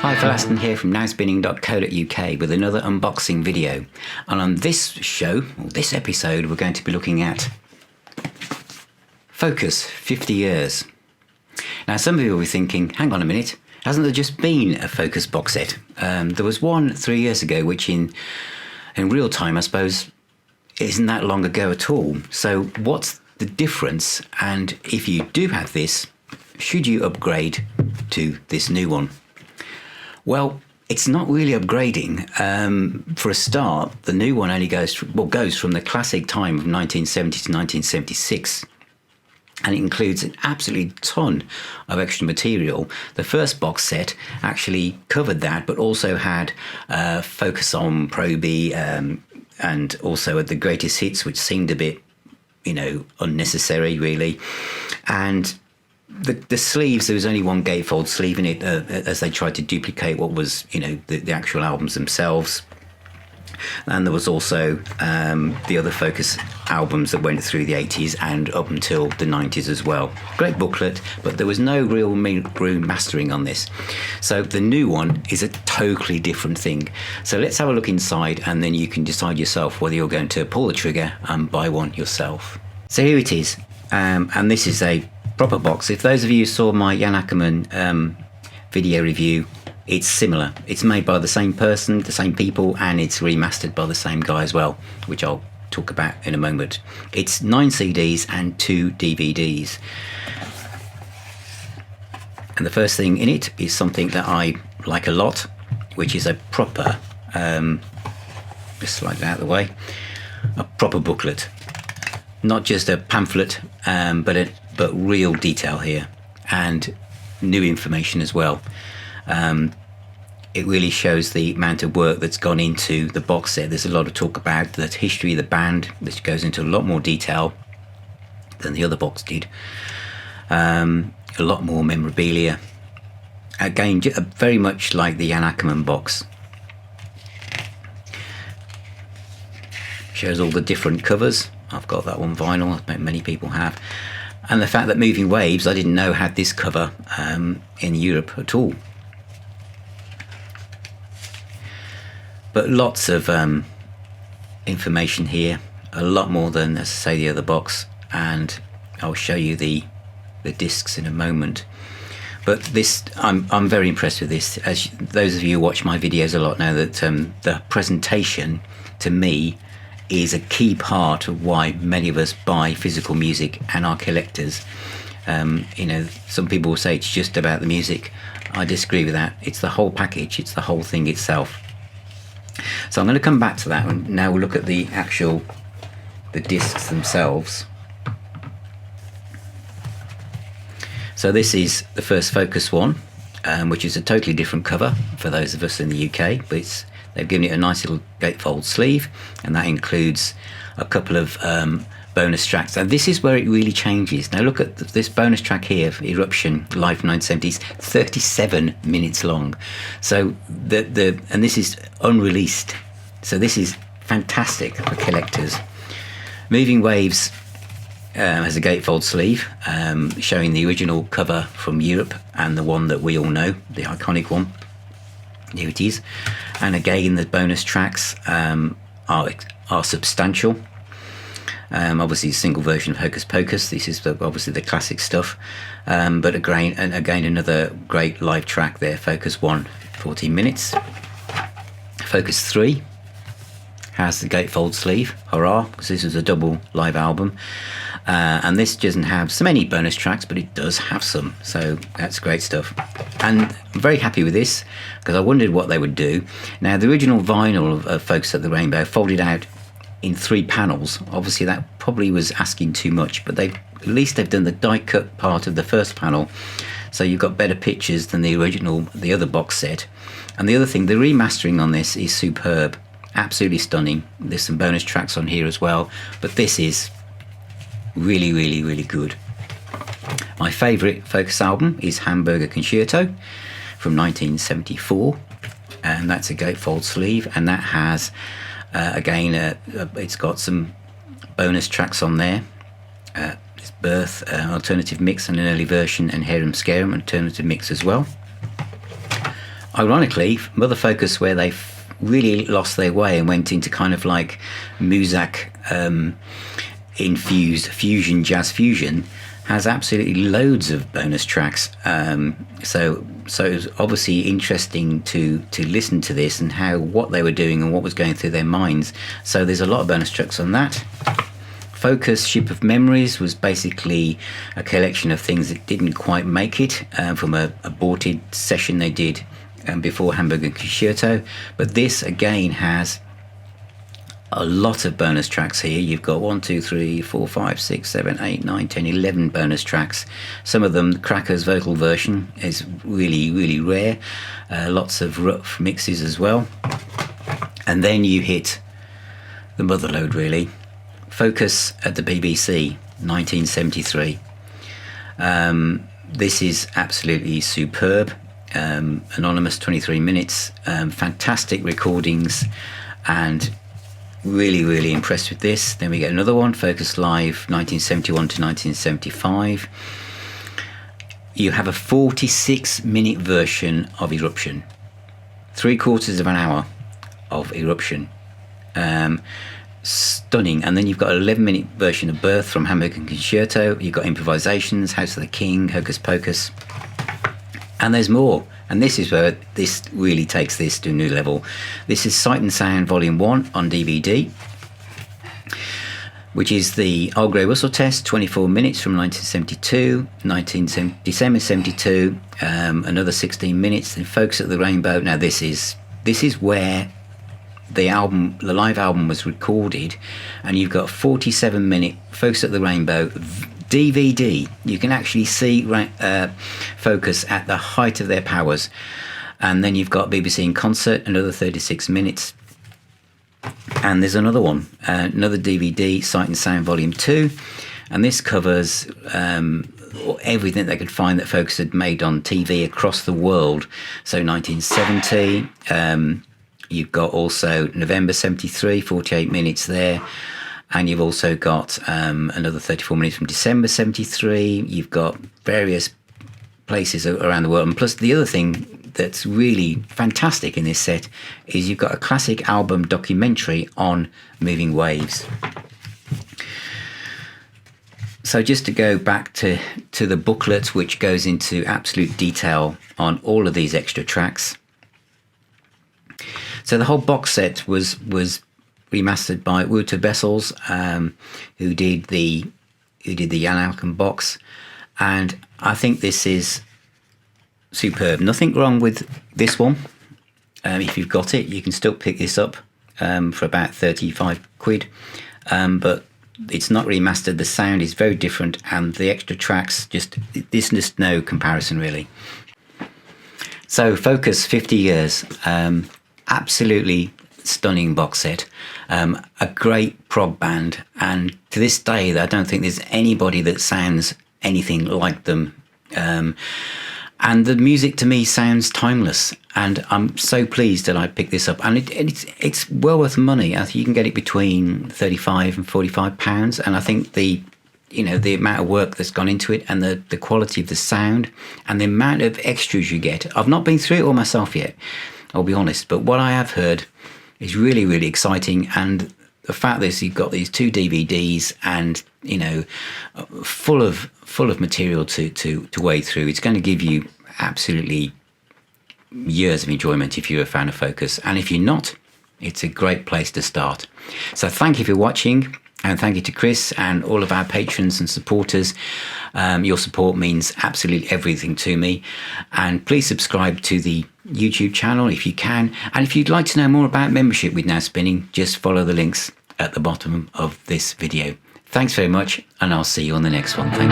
Hi, Phil Aston here from nowspinning.co.uk with another unboxing video. And on this show, or this episode, we're going to be looking at Hocus, 50 years. Now, some of you will be thinking, hang on a minute, hasn't there just been a Hocus box set? There was one 3 years ago, which in real time, I suppose, isn't that long ago at all. So what's the difference? And if you do have this, should you upgrade to this new one? Well, it's not really upgrading. For a start, the new one only goes from the classic time of 1970 to 1976. And it includes an absolutely ton of extra material. The first box set actually covered that, but also had Focus on PROG and also had the greatest hits, which seemed a bit, unnecessary, really. And the sleeves, there was only one gatefold sleeve in it, as they tried to duplicate what was, the actual albums themselves. And there was also the other Hocus albums that went through the 80s and up until the 90s as well. Great booklet, but there was no real mastering on this. So the new one is a totally different thing. So let's have a look inside, and then you can decide yourself whether you're going to pull the trigger and buy one yourself. So here it is, and this is a proper box. If those of you saw my Jan Akkerman video review, it's similar. It's made by the same person, the same people, and it's remastered by the same guy as well, which I'll talk about in a moment. It's 9 CDs and 2 DVDs. And the first thing in it is something that I like a lot, which is a proper, just slide that out of the way, a proper booklet. Not just a pamphlet, but real detail here, and new information as well. It really shows the amount of work that's gone into the box set. There's a lot of talk about the history of the band, which goes into a lot more detail than the other box did. A lot more memorabilia. Again, very much like the Jan Akkerman box. Shows all the different covers. I've got that one vinyl, I bet many people have. And the fact that Moving Waves, I didn't know had this cover in Europe at all. But lots of information here, a lot more than, as I say, the other box. And I'll show you the discs in a moment. But this, I'm very impressed with this. As those of you who watch my videos a lot know that the presentation, to me, is a key part of why many of us buy physical music and are collectors. Some people will say it's just about the music. I disagree with that. It's the whole package. It's the whole thing itself. So I'm going to come back to that, and now we'll look at the discs themselves. So this is the first Hocus one, which is a totally different cover for those of us in the UK, but they've given it a nice little gatefold sleeve, and that includes a couple of bonus tracks. And this is where it really changes. Now look at this bonus track here, Eruption, live from 1970s, 37 minutes long. So and this is unreleased. So this is fantastic for collectors. Moving Waves has a gatefold sleeve, showing the original cover from Europe and the one that we all know, the iconic one. Here it is. And again, the bonus tracks are substantial. Obviously, a single version of Hocus Pocus. This is obviously the classic stuff. But again, another great live track there. Hocus 1, 14 minutes. Hocus 3 has the gatefold sleeve. Hurrah, because this is a double live album. And this doesn't have so many bonus tracks, but it does have some. So that's great stuff. And I'm very happy with this, because I wondered what they would do. Now, the original vinyl of Focus at the Rainbow folded out in 3 panels. Obviously, that probably was asking too much, but at least they've done the die-cut part of the first panel. So you've got better pictures than the other box set. And the other thing, the remastering on this is superb. Absolutely stunning. There's some bonus tracks on here as well, but this is really, really, really good. My favourite Hocus album is Hamburger Concerto from 1974, and that's a gatefold sleeve, and that has it's got some bonus tracks on there. It's Birth, alternative mix, and an early version, and Harum Scarum, alternative mix as well. ironically, Mother Focus, where they really lost their way and went into kind of like Muzak infused fusion, jazz fusion, has absolutely loads of bonus tracks. So it was obviously interesting to listen to this and what they were doing and what was going through their minds. So there's a lot of bonus tracks on that. Focus Ship of Memories was basically a collection of things that didn't quite make it from a aborted session they did before Hamburg and Concerto. But this again has a lot of bonus tracks here. You've got 1, 2, 3, 4, 5, 6, 7, 8, 9, 10, 11 bonus tracks. Some of them, Cracker's vocal version is really, really rare. Lots of rough mixes as well. And then you hit the mother lode, really. Focus at the BBC, 1973. This is absolutely superb. Anonymous, 23 minutes. Fantastic recordings, and really, really impressed with this. Then we get another one, Focus Live, 1971 to 1975. You have a 46-minute version of Eruption. 3/4 of an hour of Eruption. Stunning. And then you've got an 11-minute version of Birth from Hamburg and Concerto. You've got Improvisations, House of the King, Hocus Pocus. And there's more. And this is where this really takes this to a new level. This is Sight and Sound Volume 1 on DVD, which is the Old Grey Whistle Test, 24 minutes from 1972, December 72, another 16 minutes, then Focus at the Rainbow. Now this is where the live album was recorded, and you've got 47-minute Focus at the Rainbow DVD. You can actually see Focus at the height of their powers. And then you've got BBC in concert, another 36 minutes. And there's another one, another DVD, Sight and Sound Volume 2. And this covers everything they could find that Focus had made on TV across the world. So 1970, you've got also November 73, 48 minutes there. And you've also got another 34 minutes from December 73. You've got various places around the world. And plus, the other thing that's really fantastic in this set is you've got a classic album documentary on Moving Waves. So just to go back to the booklet, which goes into absolute detail on all of these extra tracks. So the whole box set was remastered by Wouter Bessels, who did the Jan Alken box, and I think this is superb. Nothing wrong with this one. If you've got it, you can still pick this up for about 35 quid, but it's not remastered. The sound is very different, and the extra tracks, there's just no comparison really. So Focus 50 years, absolutely stunning box set. A great prog band, and to this day I don't think there's anybody that sounds anything like them, and the music to me sounds timeless, and I'm so pleased that I picked this up, and it's well worth money. I think you can get it between 35 and 45 pounds, and I think the amount of work that's gone into it, and the quality of the sound, and the amount of extras you get. I've not been through it all myself yet, I'll be honest, but what I have heard is really, really exciting. And the fact that you've got these 2 DVDs and full of material to wade through, it's going to give you absolutely years of enjoyment if you're a fan of Focus, and if you're not, it's a great place to start. So thank you for watching, and thank you to Chris and all of our patrons and supporters. Your support means absolutely everything to me, and please subscribe to the YouTube channel if you can, and if you'd like to know more about membership with Now Spinning, just follow the links at the bottom of this video. Thanks very much, and I'll see you on the next one. Thank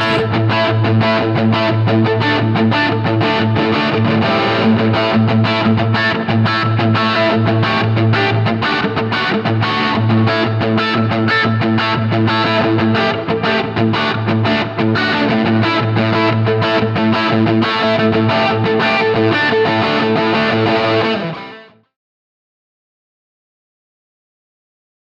you.